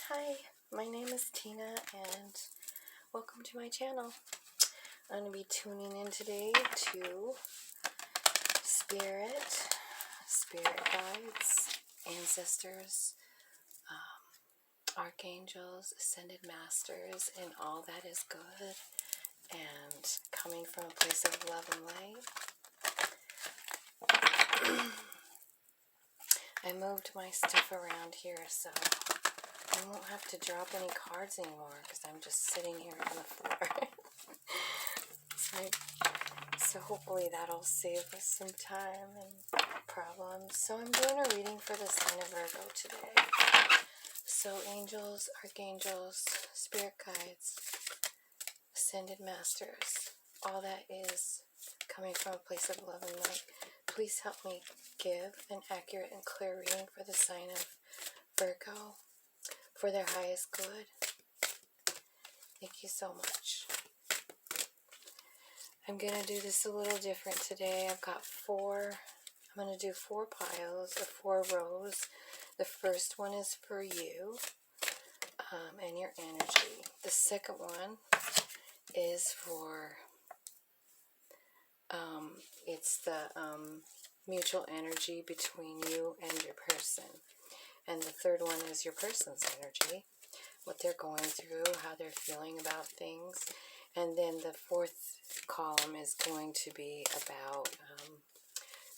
Hi, my name is Tina and welcome to my channel. I'm going to be tuning in today to spirit guides, ancestors, archangels, ascended masters, and all that is good and coming from a place of love and light. I moved my stuff around here so I won't have to drop any cards anymore because I'm just sitting here on the floor. So hopefully that'll save us some time and problems. So I'm doing a reading for the sign of Virgo today. So angels, archangels, spirit guides, ascended masters, all that is coming from a place of love and light. Please help me give an accurate and clear reading for the sign of Virgo for their highest good. Thank you so much. I'm going to do this a little different today. I'm going to do 4 piles or 4 rows. The first one is for you and your energy. The second one is for, it's the mutual energy between you and your person. And the third one is your person's energy, what they're going through, how they're feeling about things. And then the fourth column is going to be about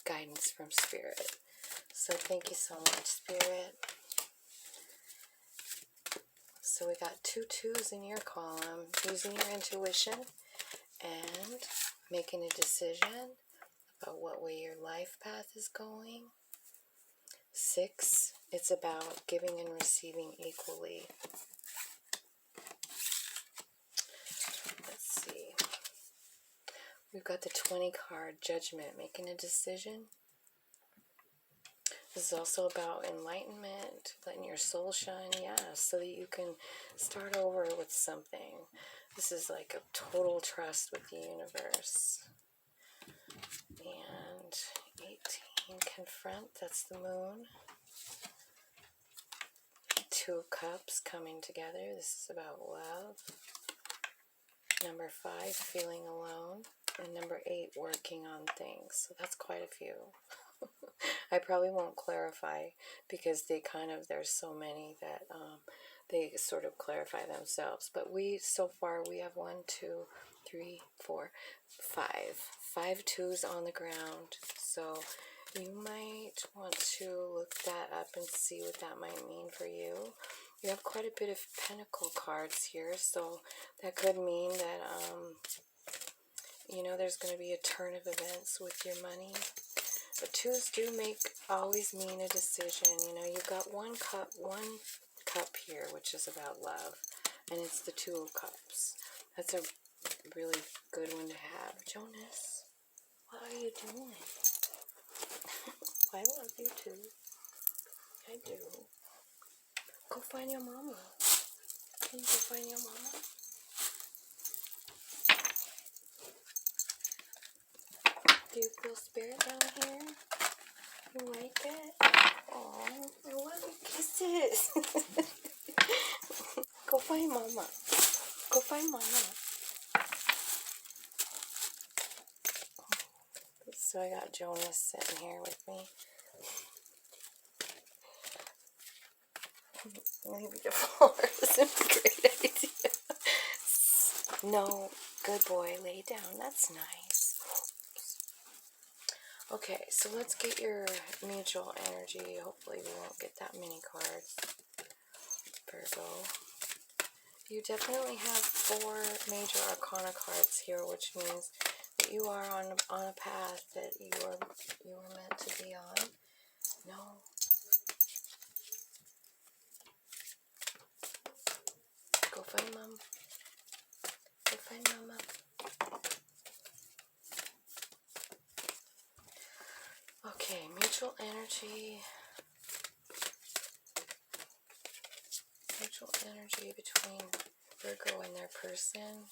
guidance from Spirit. So thank you so much, Spirit. So we got 2 2s in your column, using your intuition and making a decision about what way your life path is going. 6, it's about giving and receiving equally. Let's see. We've got the 20 card, Judgment, making a decision. This is also about enlightenment, letting your soul shine, so that you can start over with something. This is like a total trust with the universe. And 18, Confront, that's the moon. 2 of Cups, coming together. This is about love. Number 5, Feeling alone. And number 8, Working on things. So that's quite a few. I probably won't clarify because there's so many that they sort of clarify themselves. But so far we have 1, 2, 3, 4, 5. 5 2s on the ground. So you might want to look that up and see what that might mean for you. You have quite a bit of pentacle cards here, so that could mean that there's going to be a turn of events with your money. But 2s do always mean a decision. You've got one cup here, which is about love, and it's the 2 of Cups. That's a really good one to have. Jonas, what are you doing? I love you too. I do. Go find your mama. Can you go find your mama? Do you feel spirit down here? You like it? Oh, I love your kisses. Go find mama. Go find mama. So I got Jonas sitting here with me. Maybe the floor isn't a great idea. No, good boy, lay down. That's nice. Okay, so let's get your mutual energy. Hopefully we won't get that many cards. Virgo. You definitely have 4 major arcana cards here, which means that you are on a path that you were meant to be on. No. Go find mom. Go find mama. Okay, mutual energy. Mutual energy between Virgo and their person.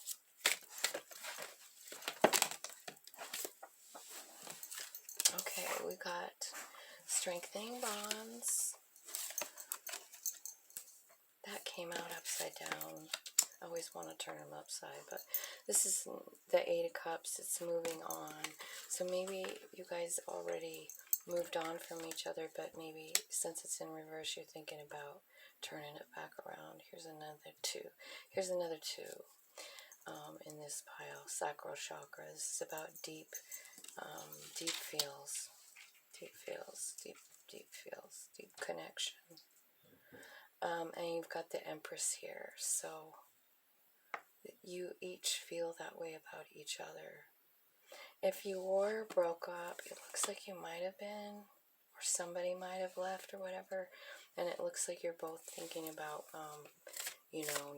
Okay, we got strengthening bonds. That came out upside down. I always want to turn them upside, but this is the Eight of Cups. It's moving on. So maybe you guys already moved on from each other, but maybe since it's in reverse, you're thinking about turning it back around. Here's another two. Here's another two in this pile. Sacral chakra. This is about deep feels. Deep feels. Deep feels. Deep connection. And you've got the Empress here. So you each feel that way about each other. If you were broke up, it looks like you might have been, or somebody might have left or whatever, and it looks like you're both thinking about,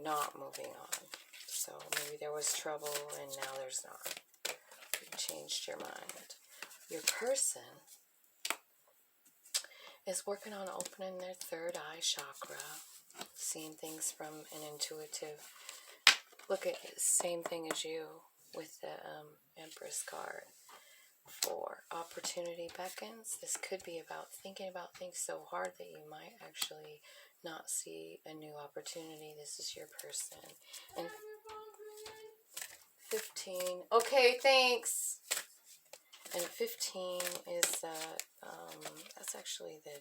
not moving on. So maybe there was trouble and now there's not. You changed your mind. Your person is working on opening their third eye chakra, seeing things from an intuitive look at it, same thing as you with the Empress card. 4, opportunity beckons. This could be about thinking about things so hard that you might actually not see a new opportunity. This is your person. And 15. Okay, thanks. And 15 is that's actually the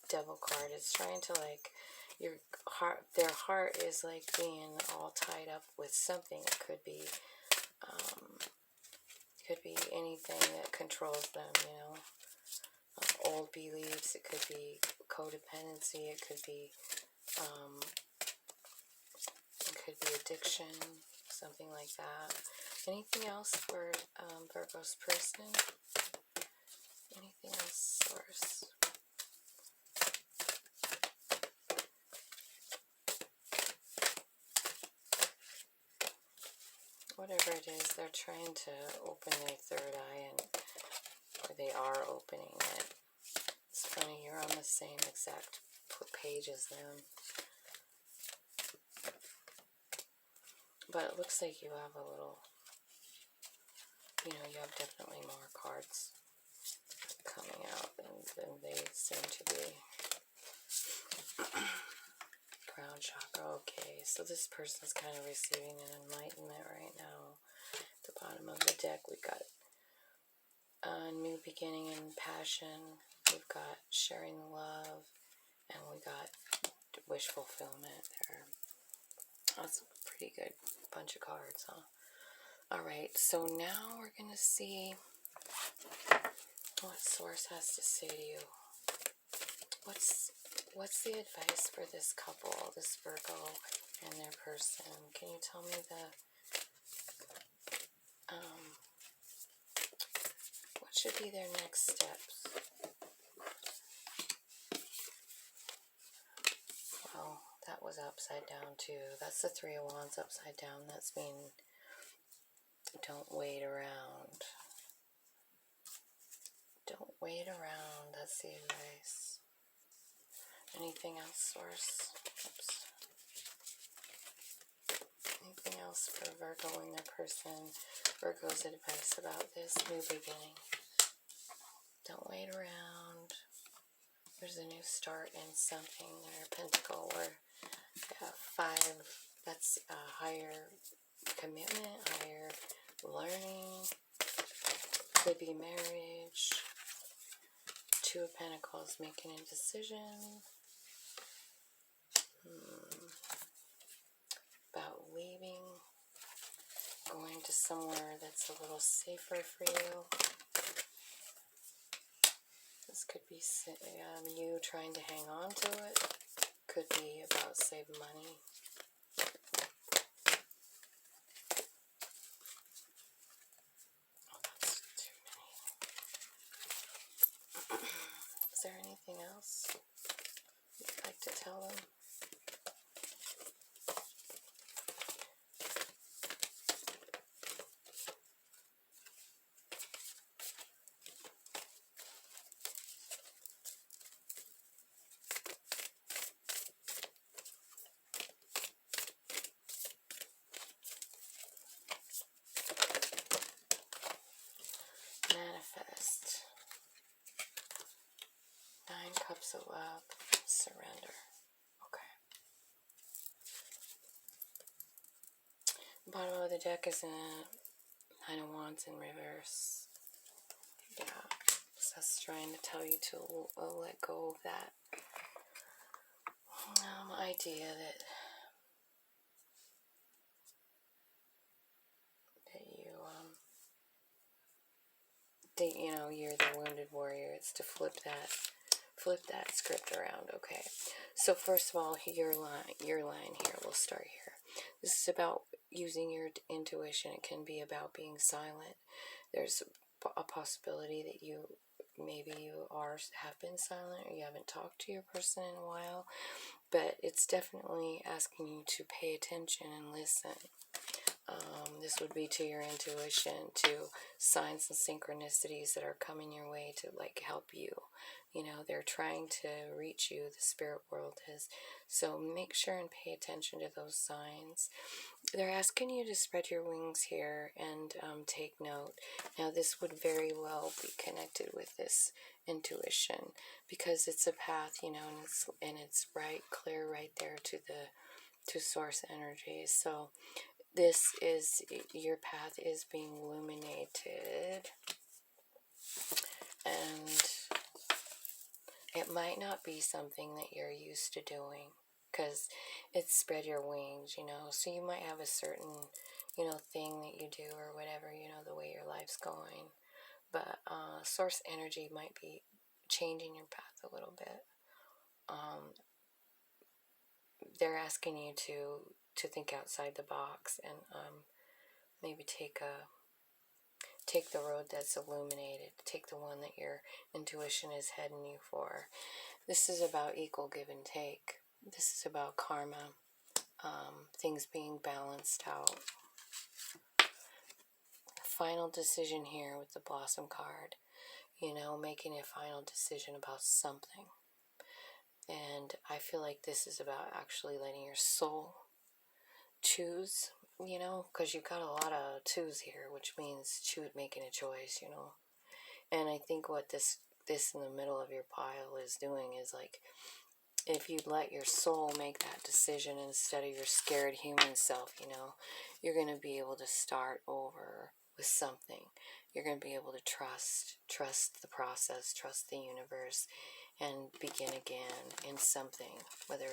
Devil card. It's trying to your heart. Their heart is like being all tied up with something. It could be anything that controls them. Old beliefs. It could be codependency. It could be addiction. Something like that. Anything else for Virgo's person? Anything else, source? Whatever it is, they're trying to open their third eye, or they are opening it. It's funny, you're on the same exact page as them. But it looks like you have a little, you have definitely more cards coming out than they seem to be. Crown chakra. Okay, so this person's kind of receiving an enlightenment right now. At the bottom of the deck, we got a new beginning and passion. We've got sharing love, and we got wish fulfillment there. That's a pretty good bunch of cards, huh? Alright, so now we're going to see what Source has to say to you. What's the advice for this couple, this Virgo and their person? Can you tell me what should be their next steps? Well, that was upside down too. That's the Three of Wands upside down. That's mean don't wait around. Don't wait around. That's the advice. Anything else, Source? Oops. Anything else for Virgo and their person? Virgo's advice about this new beginning. Don't wait around. There's a new start in something there. Pentacle or 5. That's a higher commitment, higher learning. Could be marriage. 2 of Pentacles, making a decision. About leaving, going to somewhere that's a little safer for you. This could be you trying to hang on to it. Could be about saving money. Oh, that's too many. Is there anything else you'd like to tell them? Manifest. 9 cups of love. Surrender. Okay. Bottom of the deck is a Nine of Wands in reverse. Yeah, so that's trying to tell you to let go of that idea that you're the wounded warrior. It's to flip that script around. Okay, so first of all, your line here. We'll start here. This is about using your intuition. It can be about being silent. There's a possibility that you have been silent, or you haven't talked to your person in a while, but it's definitely asking you to pay attention and listen. This would be to your intuition, to signs and synchronicities that are coming your way to help you. They're trying to reach you, the spirit world is. So make sure and pay attention to those signs. They're asking you to spread your wings here and take note. Now, this would very well be connected with this intuition, because it's a path, and it's right, clear right there to source energy. So this is, your path is being illuminated, and it might not be something that you're used to doing, because it's spread your wings, so you might have a certain, thing that you do or whatever, the way your life's going, but source energy might be changing your path a little bit. They're asking you to think outside the box and maybe take the road that's illuminated. Take the one that your intuition is heading you for. This is about equal give and take. This is about karma, things being balanced out. Final decision here with the Blossom card. Making a final decision about something. And I feel like this is about actually letting your soul choose, because you've got a lot of twos here, which means making a choice, And I think what this in the middle of your pile is doing is if you let your soul make that decision instead of your scared human self, you're going to be able to start over with something. You're going to be able to trust the process, trust the universe, and begin again in something, whether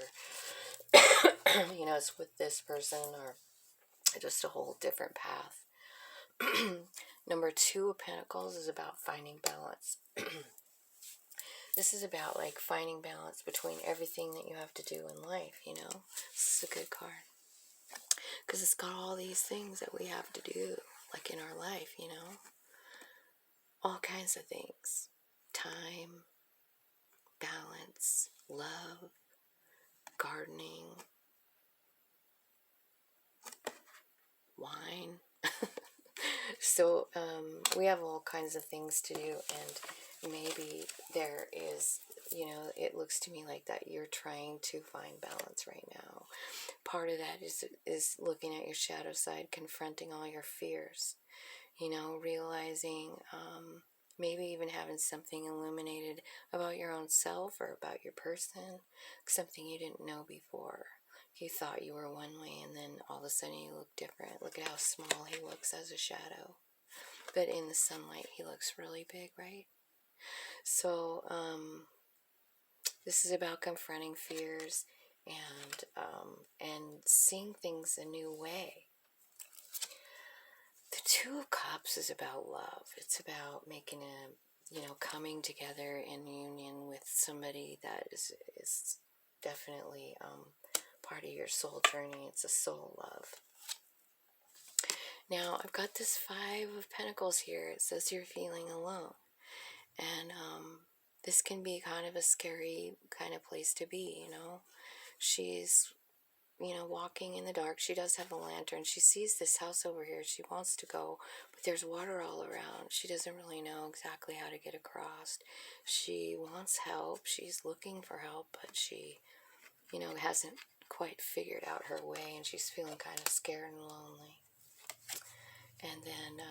it's with this person or just a whole different path. Number 2 of Pentacles is about finding balance. This is about finding balance between everything that you have to do in life, This is a good card, because it's got all these things that we have to do, in our life, all kinds of things. Time, balance, love, gardening, wine. So we have all kinds of things to do, and maybe there is, it looks to me like that you're trying to find balance right now. Part of that is looking at your shadow side, confronting all your fears, realizing, maybe even having something illuminated about your own self or about your person, something you didn't know before. You thought you were one way, and then all of a sudden you look different. Look at how small he looks as a shadow. But in the sunlight, he looks really big, right? So, this is about confronting fears and seeing things a new way. The 2 of Cups is about love. It's about making coming together in union with somebody that is definitely part of your soul journey. It's a soul love. Now, I've got this 5 of Pentacles here. It says you're feeling alone. And this can be kind of a scary kind of place to be, She's, walking in the dark. She does have a lantern. She sees this house over here. She wants to go, but there's water all around. She doesn't really know exactly how to get across. She wants help. She's looking for help, but she, hasn't quite figured out her way, and she's feeling kind of scared and lonely. And then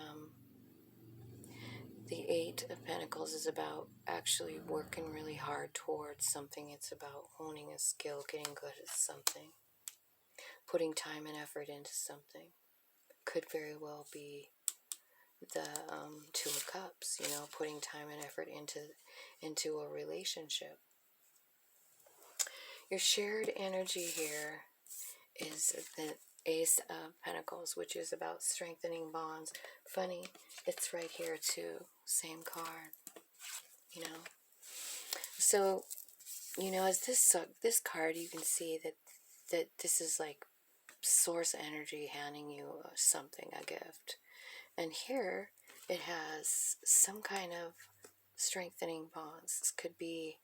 the 8 of Pentacles is about actually working really hard towards something. It's about honing a skill, getting good at something, putting time and effort into something. could very well be the Two of Cups, putting time and effort into a relationship. Your shared energy here is the Ace of Pentacles, which is about strengthening bonds. Funny, it's right here too, same card, So, as this card, you can see that this is like source energy handing you something, a gift. And here it has some kind of strengthening bonds. This could be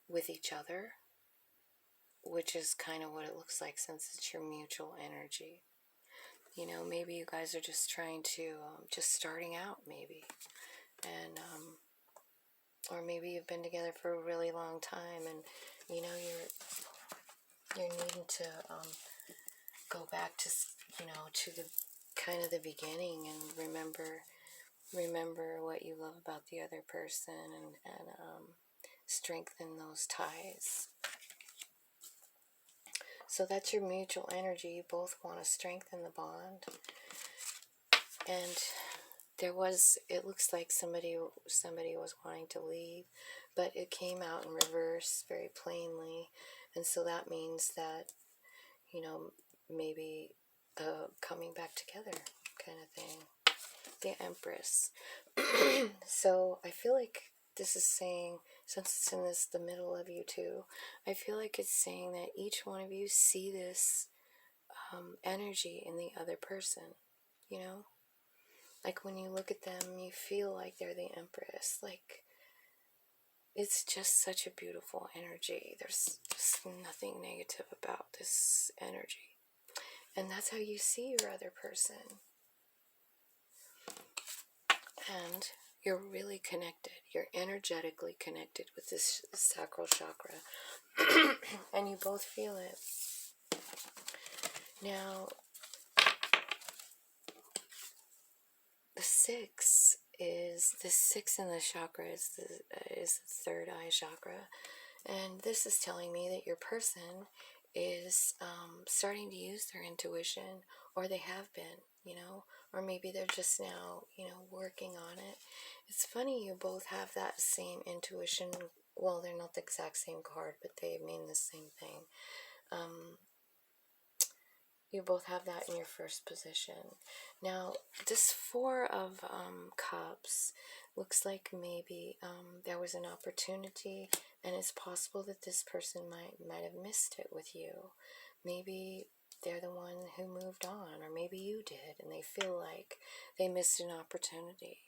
with each other, which is kind of what it looks like since it's your mutual energy. Maybe you guys are just trying to, just starting out, maybe. And, or maybe you've been together for a really long time and, you're needing to go back to, to the kind of the beginning and remember what you love about the other person and strengthen those ties. So that's your mutual energy. You both want to strengthen the bond. And it looks like somebody was wanting to leave, but it came out in reverse very plainly. And so that means that, maybe coming back together kind of thing. The Empress. So I feel like this is saying, since it's in the middle of you two, I feel like it's saying that each one of you see this energy in the other person, Like when you look at them, you feel like they're the Empress. Like, it's just such a beautiful energy. There's just nothing negative about this energy. And that's how you see your other person. And you're really connected. You're energetically connected with this sacral chakra. And you both feel it. Now, the six in the chakra is the third eye chakra. And this is telling me that your person is starting to use their intuition, or they have been, or maybe they're just now, working on it. It's funny, you both have that same intuition. Well, they're not the exact same card, but they mean the same thing. You both have that in your first position. Now, this Four of Cups looks like maybe there was an opportunity, and it's possible that this person might have missed it with you. Maybe they're the one who moved on, or maybe you did, and they feel like they missed an opportunity.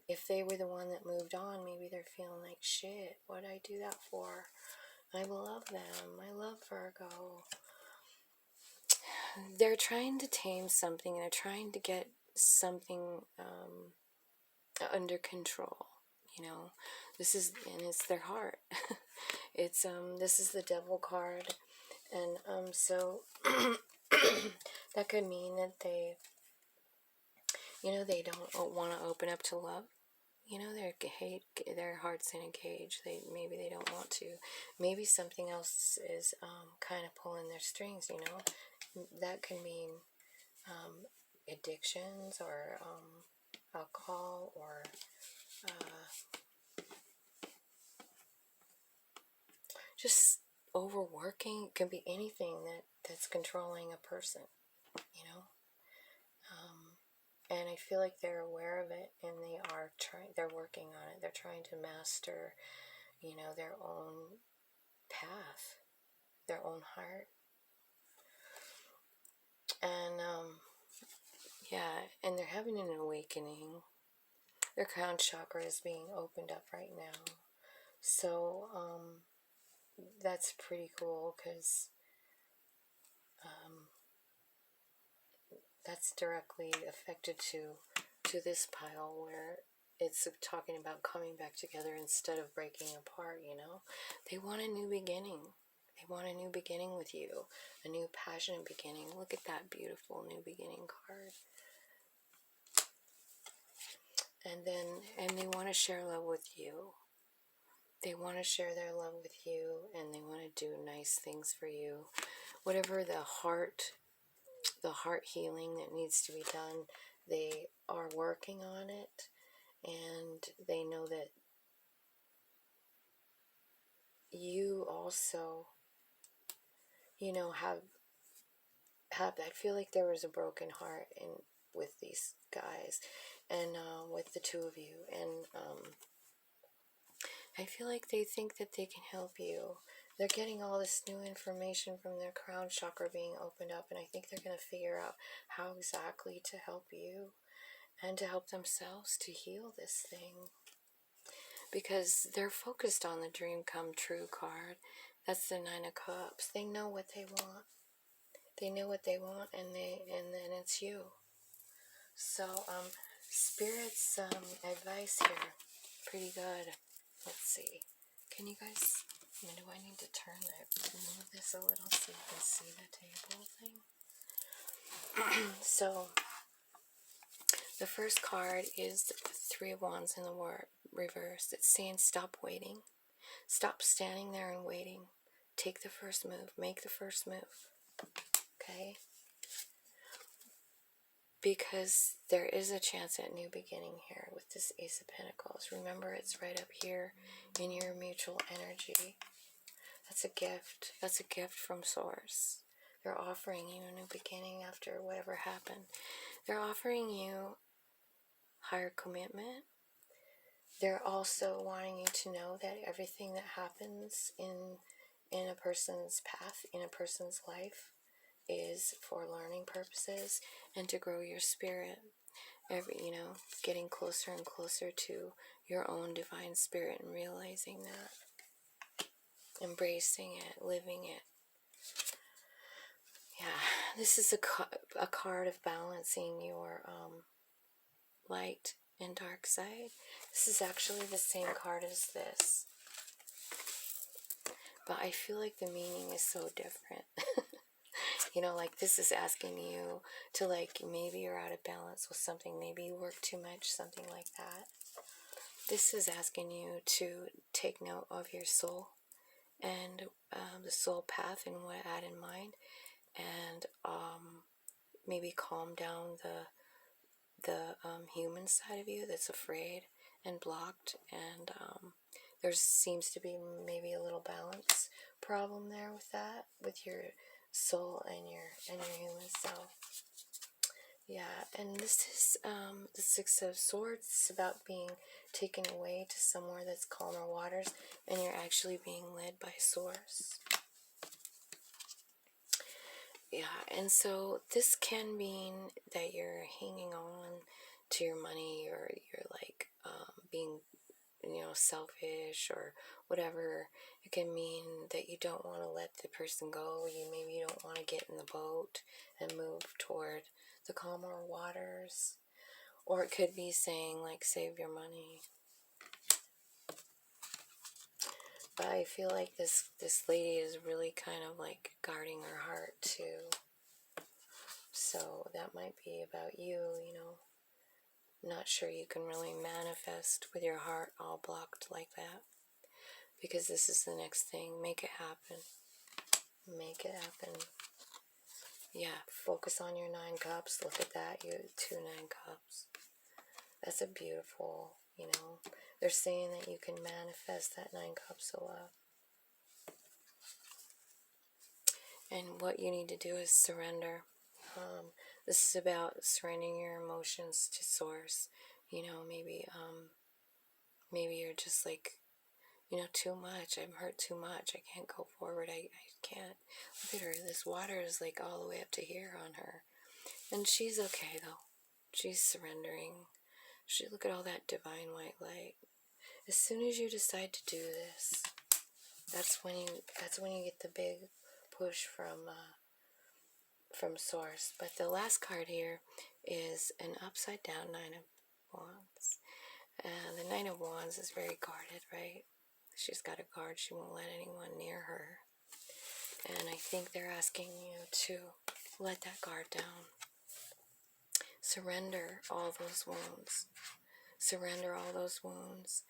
If they were the one that moved on, maybe they're feeling like, shit, what'd I do that for? I love them. I love Virgo. They're trying to tame something, and they're trying to get something under control. And it's their heart. This is the Devil card, and so that could mean that they don't want to open up to love. Their heart's in a cage. Maybe they don't want to. Maybe something else is kind of pulling their strings. That can mean addictions, or alcohol, or just overworking. It can be anything that's controlling a person, and I feel like they're aware of it, and they're working on it. They're trying to master, their own path, their own heart. And and they're having an awakening. Their crown chakra is being opened up right now. So that's pretty cool, because that's directly affected to this pile, where it's talking about coming back together instead of breaking apart. They want a new beginning. They want a new beginning with you, a new passionate beginning. Look at that beautiful new beginning card. And they want to share love with you. They want to share their love with you, and they want to do nice things for you. Whatever the heart the heart healing that needs to be done. They are working on it, and they know that you also, have I feel like there was a broken heart with these guys, and with the two of you, and I feel like they think that they can help you. They're getting all this new information from their crown chakra being opened up, and I think they're going to figure out how exactly to help you and to help themselves to heal this thing. Because they're focused on the dream come true card. That's the Nine of Cups. They know what they want. They know what they want, and then it's you. So, Spirit's advice here, pretty good. Let's see. Can you guys? Do I need to move this a little so you can see the table thing? So, the first card is the Three of Wands in the reverse. It's saying stop waiting. Stop standing there and waiting. Take the first move. Make the first move. Okay? Because there is a chance at new beginning here with this Ace of Pentacles. Remember, it's right up here in your mutual energy. That's a gift. That's a gift from Source. They're offering you a new beginning after whatever happened. They're offering you higher commitment. They're also wanting you to know that everything that happens in a person's path, in a person's life, is for learning purposes and to grow your spirit. Getting closer and closer to your own divine spirit and realizing that, embracing it, living it. Yeah, this is a card of balancing your light and dark side. This is actually the same card as this, but I feel like the meaning is so different. Like this is asking you to, like, maybe you're out of balance with something, maybe you work too much, something like that. This is asking you to take note of your soul and the soul path and what it had in mind, and maybe calm down the human side of you that's afraid and blocked, and there seems to be maybe a little balance problem there with that, with your soul and your human self. Yeah, and this is the Six of Swords. It's about being taken away to somewhere that's calmer waters, and you're actually being led by Source. Yeah, and so this can mean that you're hanging on to your money, or you're like being, selfish or whatever. It can mean that you don't want to let the person go. Maybe you don't want to get in the boat and move toward the calmer waters. Or it could be saying, like, save your money. But I feel like this lady is really kind of like guarding her heart too. So that might be about you, Not sure you can really manifest with your heart all blocked like that. Because this is the next thing. Make it happen. Make it happen. Yeah, focus on your 9 cups. Look at that. You have 2 9 cups. That's a beautiful, They're saying that you can manifest that 9 cups of love. And what you need to do is surrender. This is about surrendering your emotions to Source. Maybe you're just like, too much. I'm hurt too much. I can't go forward. I can't. Look at her. This water is like all the way up to here on her. And she's okay though. She's surrendering. Look at all that divine white light. As soon as you decide to do this, that's when you get the big push from Source. But the last card here is an upside down 9 of Wands. And the 9 of Wands is very guarded, right? She's got a guard. She won't let anyone near her. And I think they're asking you to let that guard down. Surrender all those wounds. Surrender all those wounds.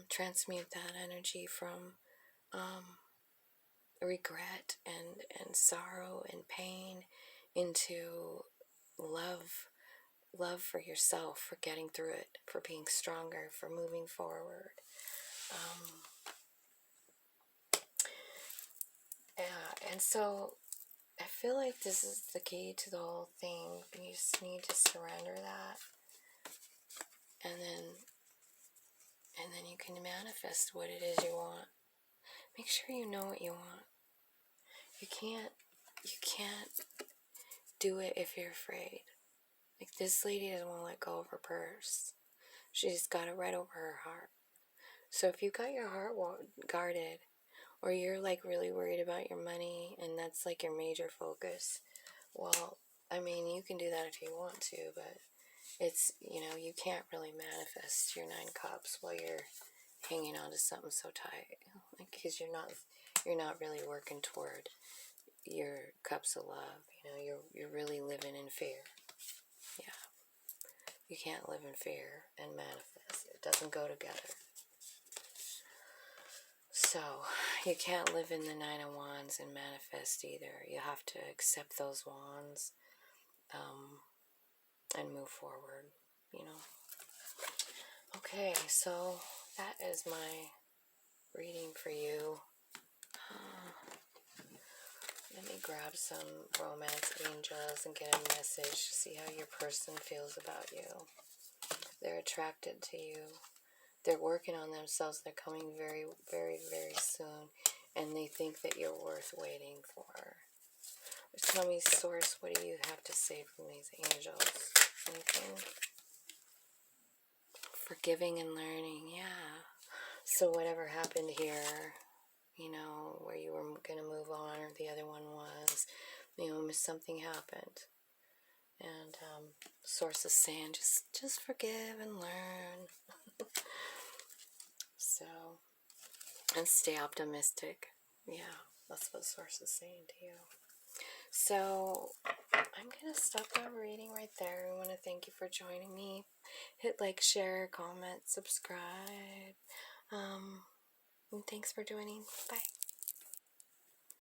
Transmute that energy from regret and sorrow and pain into love for yourself, for getting through it, for being stronger, for moving forward. Yeah, and so I feel like this is the key to the whole thing. You just need to surrender that, and then you can manifest what it is you want. Make sure you know what you want. You can't do it if you're afraid. Like, this lady doesn't want to let go of her purse. She's got it right over her heart. So if you got your heart guarded, or you're like really worried about your money and that's like your major focus, well, I mean, you can do that if you want to, but it's, you can't really manifest your 9 cups while you're hanging on to something so tight, like, because you're not really working toward your cups of love. You're really living in fear. Yeah, you can't live in fear and manifest. It doesn't go together. So you can't live in the 9 of Wands and manifest either. You have to accept those wands, and move forward. Okay, so that is my reading for you. Let me grab some romance angels and get a message to see how your person feels about you. They're attracted to you. They're working on themselves. They're coming very, very, very soon. And they think that you're worth waiting for. Tell me, Source, what do you have to say from these angels? Anything? Forgiving and learning, yeah. So whatever happened here, where you were going to move on, or the other one was, something happened. And Source is saying, just forgive and learn. So, and stay optimistic. Yeah, that's what Source is saying to you. So, I'm going to stop the reading right there. I want to thank you for joining me. Hit like, share, comment, subscribe. And thanks for joining. Bye.